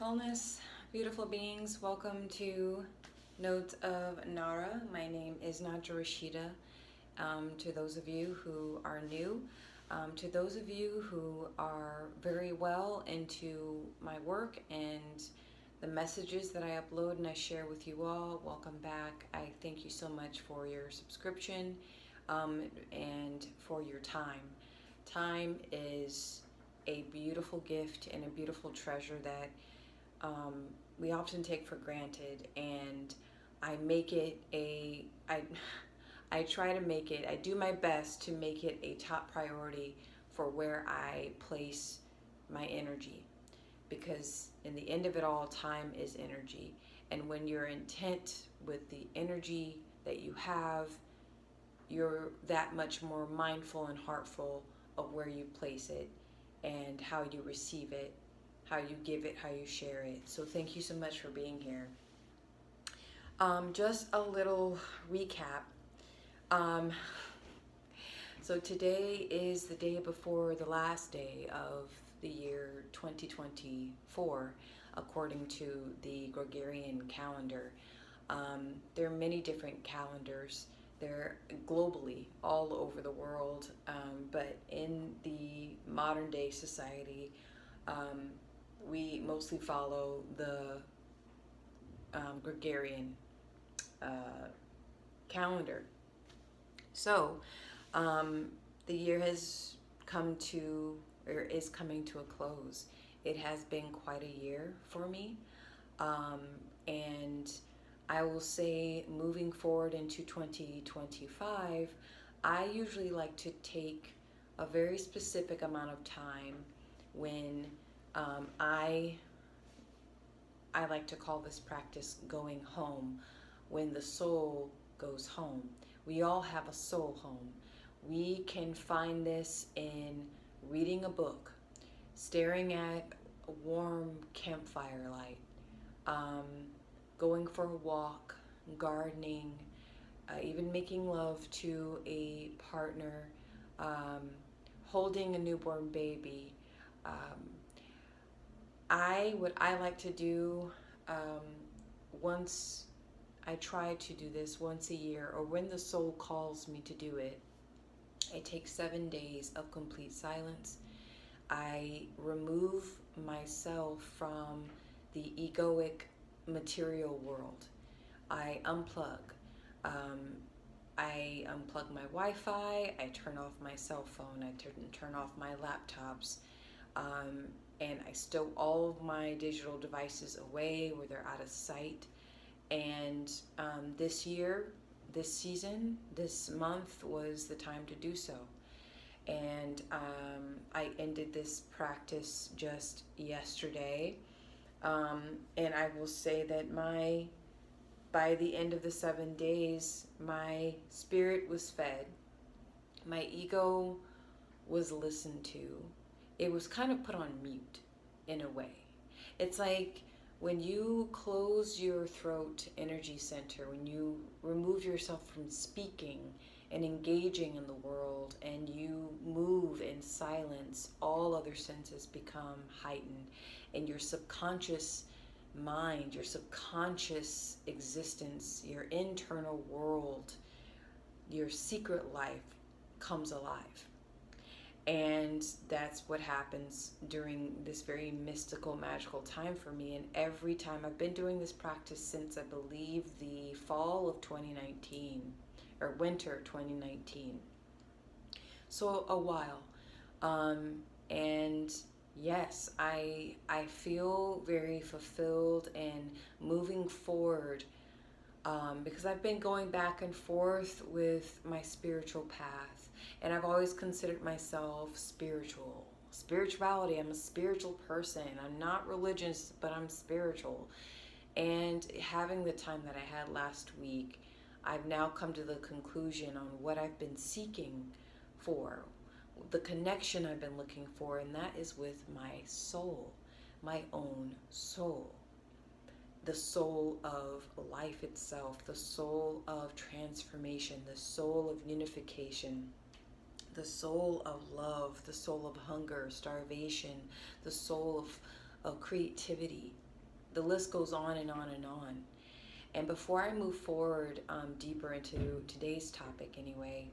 Wellness, beautiful beings, welcome to Notes of Nara. My name is Nadja Rashida. To those of you who are new, to those of you who are very well into my work and the messages that I upload and I share with you all, welcome back. I thank you so much for your subscription and for your time. Time is a beautiful gift and a beautiful treasure that we often take for granted, and I make it I try to make it, I do my best to make it a top priority for where I place my energy, because in the end of it all, time is energy, and when you're intent with the energy that you have, you're that much more mindful and heartful of where you place it and how you receive it, how you give it, how you share it. So thank you so much for being here. Just a little recap. So today is the day before the last day of the year 2024, according to the Gregorian calendar. There are many different calendars. They're globally all over the world, but in the modern day society, we mostly follow the Gregorian calendar. So, the year has come to, or is coming to a close. It has been quite a year for me. And I will say, moving forward into 2025, I usually like to take a very specific amount of time when I like to call this practice going home, when the soul goes home. We all have a soul home. We can find this in reading a book, staring at a warm campfire light, going for a walk, gardening, even making love to a partner, holding a newborn baby. What I like to do, once I try to do this once a year, or when the soul calls me to do it, I take 7 days of complete silence. I remove myself from the egoic material world. I unplug. I unplug my Wi-Fi. I turn off my cell phone. I turn off my laptops. And I stow all of my digital devices away where they're out of sight. And this year, this season, this month was the time to do so. And I ended this practice just yesterday. And I will say that by the end of the 7 days, my spirit was fed. My ego was listened to. It was kind of put on mute in a way. It's like when you close your throat energy center, when you remove yourself from speaking and engaging in the world, and you move in silence, all other senses become heightened, and your subconscious mind, your subconscious existence, your internal world, your secret life comes alive. And that's what happens during this very mystical, magical time for me. And every time, I've been doing this practice since, I believe, the fall of 2019 or winter 2019. So a while. And yes, I feel very fulfilled and moving forward, because I've been going back and forth with my spiritual path, and I've always considered myself spiritual. Spirituality, I'm a spiritual person. I'm not religious, but I'm spiritual. And having the time that I had last week, I've now come to the conclusion on what I've been seeking for, the connection I've been looking for, and that is with my soul, my own soul. The soul of life itself, the soul of transformation, the soul of unification, the soul of love, the soul of hunger, starvation, the soul of creativity. the list goes on and on and on. And before I move forward deeper into today's topic, anyway,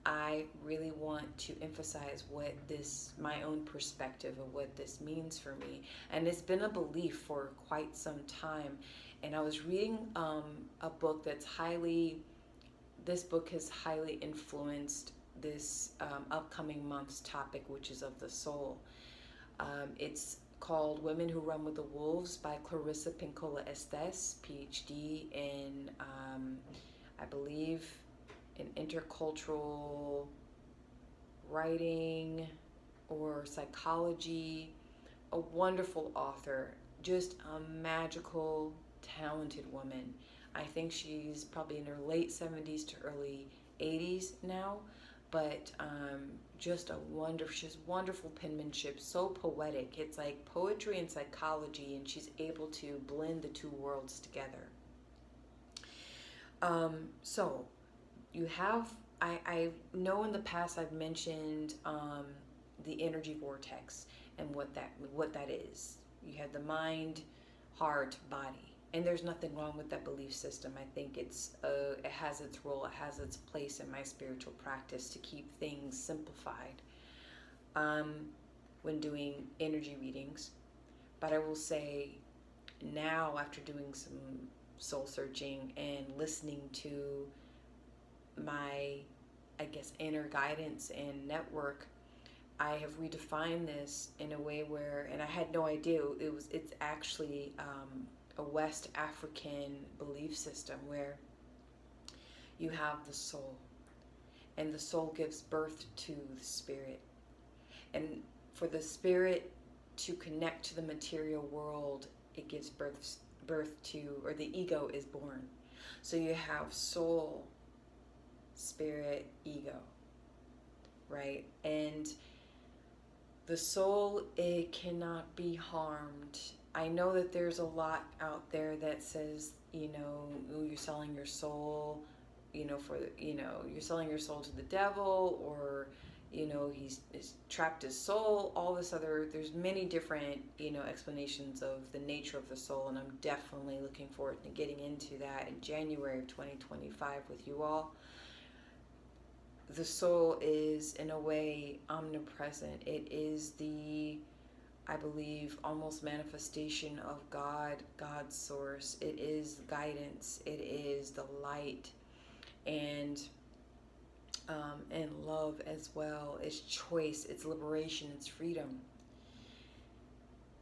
I really want to emphasize what this, my own perspective of what this means for me. And it's been a belief for quite some time. And I was reading a book this book has highly influenced this upcoming month's topic, which is of the soul. It's called Women Who Run with the Wolves by Clarissa Pinkola Estes, PhD in, I believe, in intercultural writing or psychology. A wonderful author, just a magical, talented woman. I think she's probably in her late 70s to early 80s now, but just she has wonderful penmanship, so poetic. It's like poetry and psychology, and she's able to blend the two worlds together. So you have, I know in the past I've mentioned the energy vortex and what that is. You have the mind, heart, body. And there's nothing wrong with that belief system. I think it has its role, it has its place in my spiritual practice to keep things simplified when doing energy readings. But I will say now, after doing some soul searching and listening to my, I guess, inner guidance and network, I have redefined this in a way where, and I had no idea it's actually a West African belief system where you have the soul, and the soul gives birth to the spirit. And for the spirit to connect to the material world, it gives birth to, or the ego is born. So you have soul, spirit, ego, right? And the soul, it cannot be harmed. I know that there's a lot out there that says, ooh, you're selling your soul, you're selling your soul to the devil, or, he's trapped his soul, all this other, there's many different, explanations of the nature of the soul. And I'm definitely looking forward to getting into that in January of 2025 with you all. The soul is, in a way, omnipresent. It is the, I believe, almost manifestation of God, God's source. It is guidance. It is the light, and love as well. It's choice. It's liberation. It's freedom.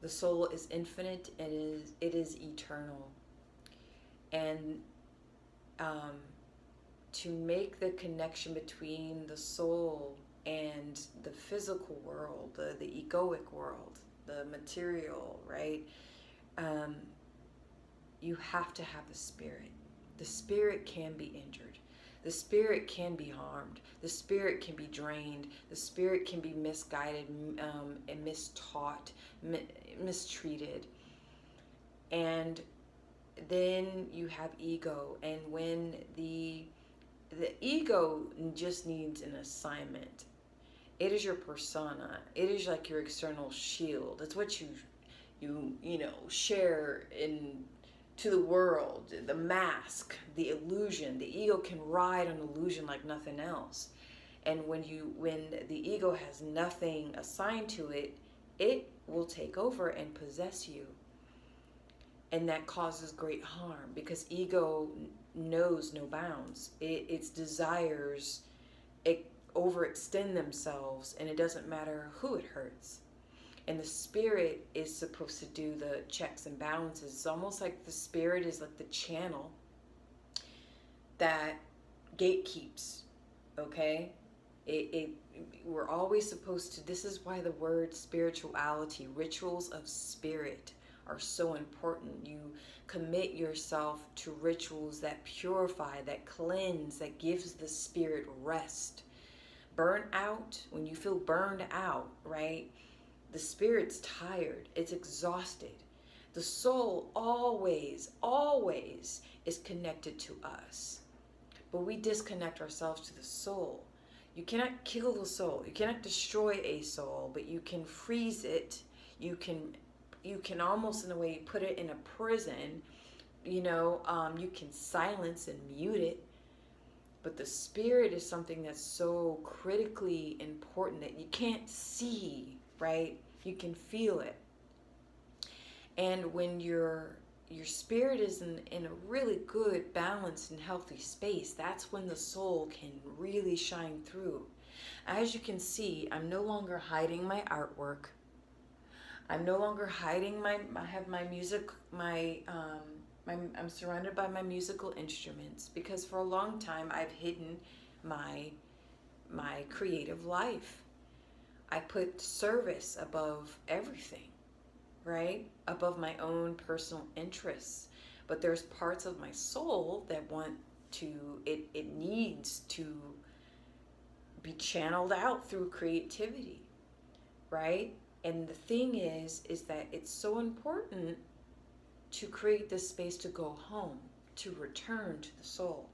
The soul is infinite. It is eternal, and to make the connection between the soul and the physical world, the egoic world, the material, right? You have to have the spirit. The spirit can be injured. The spirit can be harmed. The spirit can be drained. The spirit can be misguided and mistaught, mistreated. And then you have ego. And when the ego just needs an assignment. It is your persona. It is like your external shield. It's what you share to the world. The mask, the illusion. The ego can ride on illusion like nothing else. And when the ego has nothing assigned to it, it will take over and possess you. And that causes great harm, because ego knows no bounds. Its desires overextend themselves, and it doesn't matter who it hurts. And the spirit is supposed to do the checks and balances. It's almost like the spirit is like the channel that gatekeeps, okay? We're always supposed to, this is why the word spirituality, rituals of spirit, are so important. You commit yourself to rituals that purify, that cleanse, that gives the spirit rest. Burn out, when you feel burned out, right? The spirit's tired, it's exhausted. The soul always is connected to us. But we disconnect ourselves to the soul. You cannot kill the soul. You cannot destroy a soul, but you can freeze it. You can you can almost in a way put it in a prison. You can silence and mute it, but the spirit is something that's so critically important that you can't see, right? You can feel it. And when your spirit is in a really good, balanced, and healthy space, that's when the soul can really shine through. As you can see, I'm no longer hiding my artwork. I'm no longer hiding I have my music, I'm surrounded by my musical instruments, because for a long time I've hidden my creative life. I put service above everything, right? Above my own personal interests. But there's parts of my soul that want to, it needs to be channeled out through creativity, right? And the thing is that it's so important to create this space to go home, to return to the soul,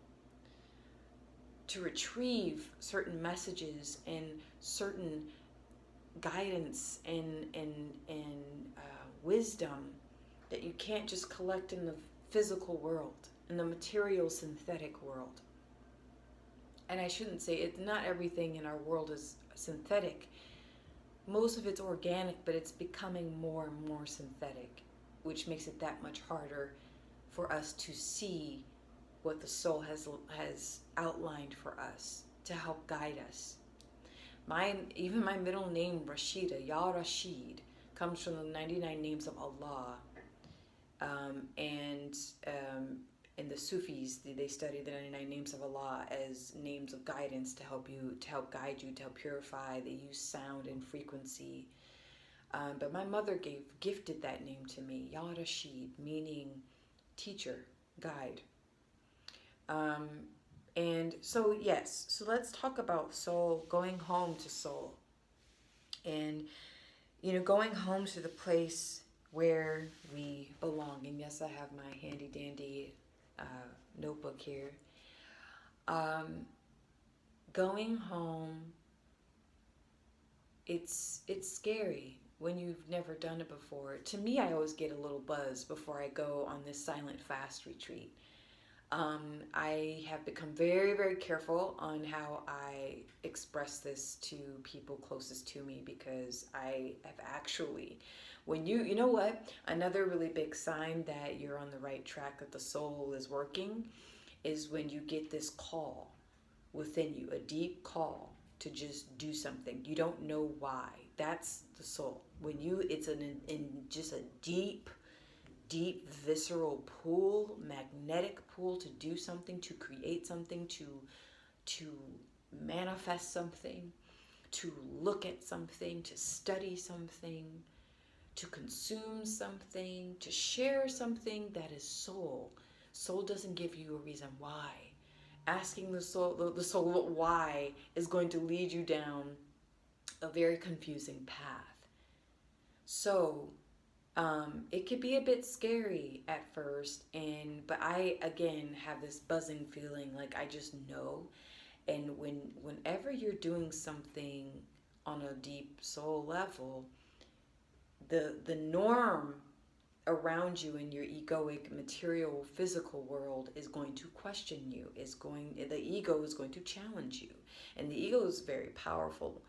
to retrieve certain messages and certain guidance and wisdom that you can't just collect in the physical world, in the material synthetic world. And I shouldn't say it, not everything in our world is synthetic. Most of it's organic, but it's becoming more and more synthetic, which makes it that much harder for us to see what the soul has outlined for us to help guide us. Even my middle name, Rashida, Ya Rashid, comes from the 99 names of Allah. And the Sufis, they study the 99 names of Allah as names of guidance to help guide you, to help purify. They use sound and frequency. But my mother gifted that name to me, Ya Rashid, meaning teacher, guide. And so, yes, so let's talk about soul, going home to soul. And, going home to the place where we belong. And yes, I have my handy dandy notebook here. Going home, it's scary when you've never done it before. To me, I always get a little buzz before I go on this silent fast retreat. I have become very, very careful on how I express this to people closest to me, because I have actually, you know what, another really big sign that you're on the right track, that the soul is working, is when you get this call within you, a deep call to just do something. You don't know why. That's the soul. It's in just a deep visceral pull, magnetic pull to do something, to create something, to manifest something, to look at something, to study something, to consume something, to share something. That is soul. Soul doesn't give you a reason why. Asking the soul why is going to lead you down a very confusing path. So it could be a bit scary at first, but I again have this buzzing feeling, like I just know. And whenever you're doing something on a deep soul level, the norm around you in your egoic material physical world is going to question you. The ego is going to challenge you, and the ego is very powerful,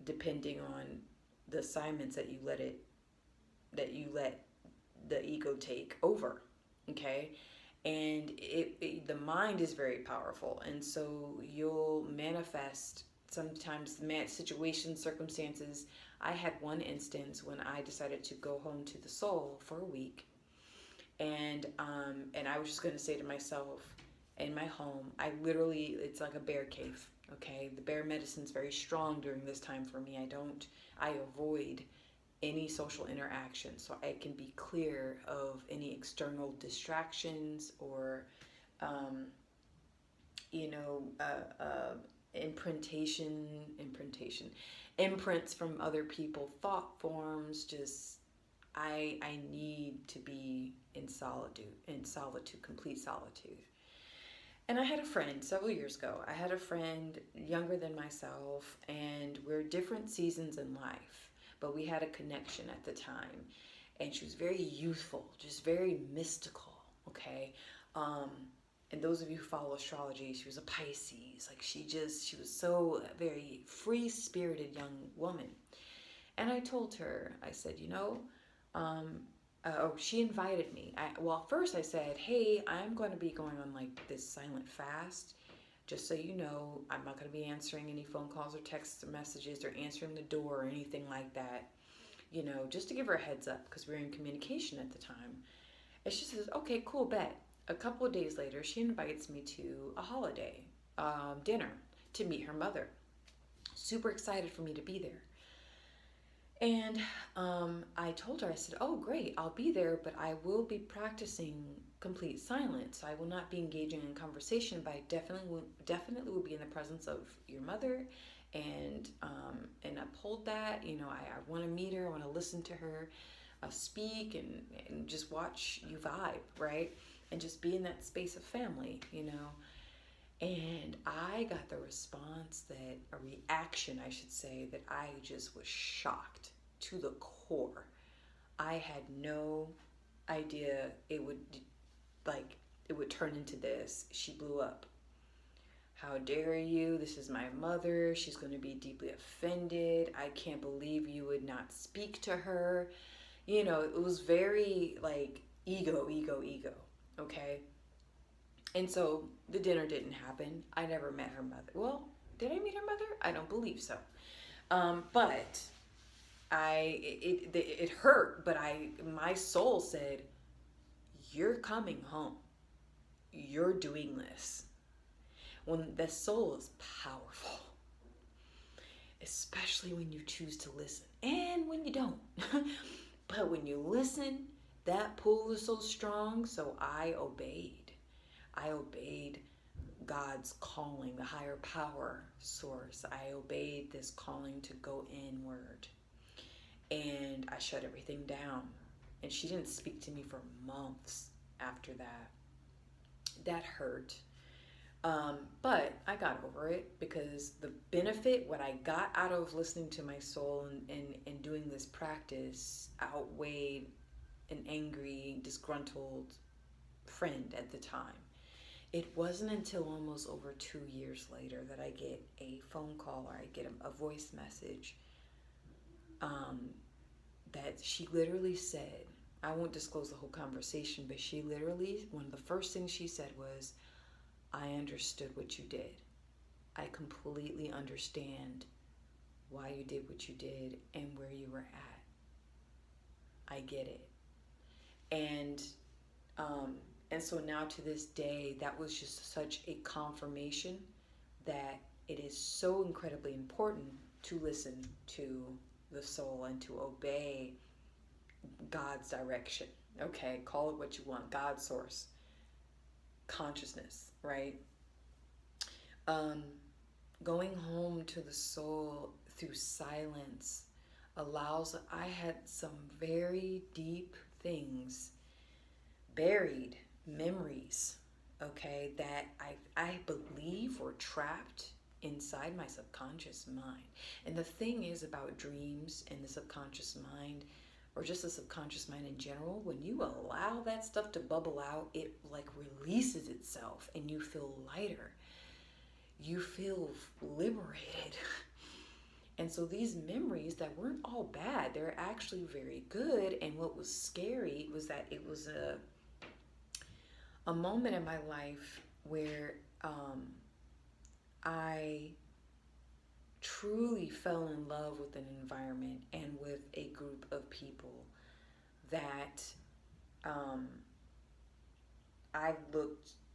depending on the assignments that you let the ego take over, okay? And the mind is very powerful, and so you'll manifest sometimes situations, circumstances. I had one instance when I decided to go home to the soul for a week, and I was just going to say to myself, in my home, it's like a bear cave, okay? The bear medicine's very strong during this time for me. I avoid any social interaction, so I can be clear of any external distractions or imprints from other people, thought forms. Just I need to be in solitude, complete solitude. And I had a friend several years ago. I had a friend younger than myself, and we're different seasons in life. but we had a connection at the time. And she was very youthful, just very mystical, okay? And those of you who follow astrology, she was a Pisces. Like she was so very free-spirited young woman. And I told her, I said, she invited me. Well, first I said, hey, I'm going to be going on like this silent fast. Just so you know, I'm not going to be answering any phone calls or text messages or answering the door or anything like that. Just to give her a heads up because we were in communication at the time. And she says, okay, cool, bet. A couple of days later, she invites me to a holiday dinner to meet her mother. Super excited for me to be there. And I told her, I said, oh, great, I'll be there, but I will be practicing complete silence. I will not be engaging in conversation, but I definitely will be in the presence of your mother and uphold that. I want to meet her, I want to listen to her speak and just watch you vibe, right? And just be in that space of family, And I got the response a reaction, I should say, that I just was shocked to the core. I had no idea it would turn into this. She blew up. How dare you? This is my mother. She's going to be deeply offended. I can't believe you would not speak to her. It was very like ego, okay? And so the dinner didn't happen. I never met her mother. Well, did I meet her mother? I don't believe so. But it hurt, but my soul said, you're coming home. You're doing this. When the soul is powerful, especially when you choose to listen and when you don't. But when you listen, that pull is so strong, so I obeyed. I obeyed God's calling, the higher power source. I obeyed this calling to go inward. And I shut everything down. And she didn't speak to me for months after that. That hurt. But I got over it because the benefit, what I got out of listening to my soul and doing this practice outweighed an angry, disgruntled friend at the time. It wasn't until almost over 2 years later that I get a phone call or I get a voice message that she literally said, I won't disclose the whole conversation, but she literally, one of the first things she said was, I understood what you did. I completely understand why you did what you did and where you were at. I get it. And so now to this day, that was just such a confirmation that it is so incredibly important to listen to the soul and to obey God's direction. Okay, call it what you want. God's source. Consciousness, right? Going home to the soul through silence I had some very deep things, buried memories, okay, that I believe were trapped inside my subconscious mind. And the thing is about dreams and the subconscious mind, or just the subconscious mind in general, when you allow that stuff to bubble out, it like releases itself and you feel lighter. You feel liberated. And so these memories that weren't all bad, they're actually very good. And what was scary was that it was a moment in my life where I truly fell in love with an environment and with a group of people that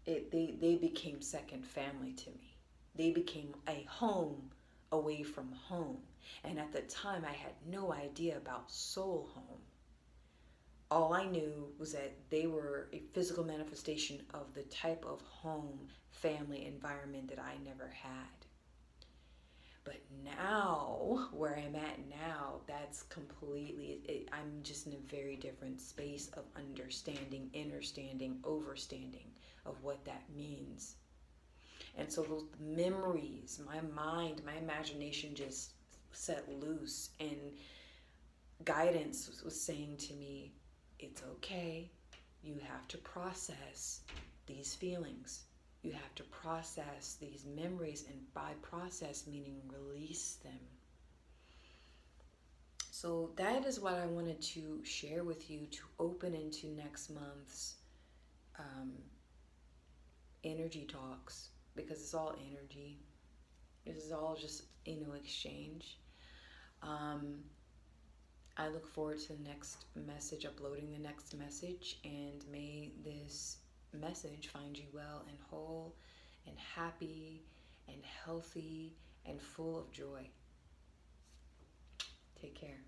they became second family to me. They became a home away from home. And at the time, I had no idea about soul home. All I knew was that they were a physical manifestation of the type of home, family, environment that I never had. But now, where I'm at now, that's completely, I'm just in a very different space of understanding, understanding, overstanding of what that means. And so those memories, my mind, my imagination just set loose. And guidance was saying to me, it's okay. You have to process these feelings. You have to process these memories, and by process, meaning release them. So that is what I wanted to share with you to open into next month's energy talks, because it's all energy. This is all just, exchange. I look forward to the next message, uploading the next message, and may this message find you well and whole and happy and healthy and full of joy. Take care.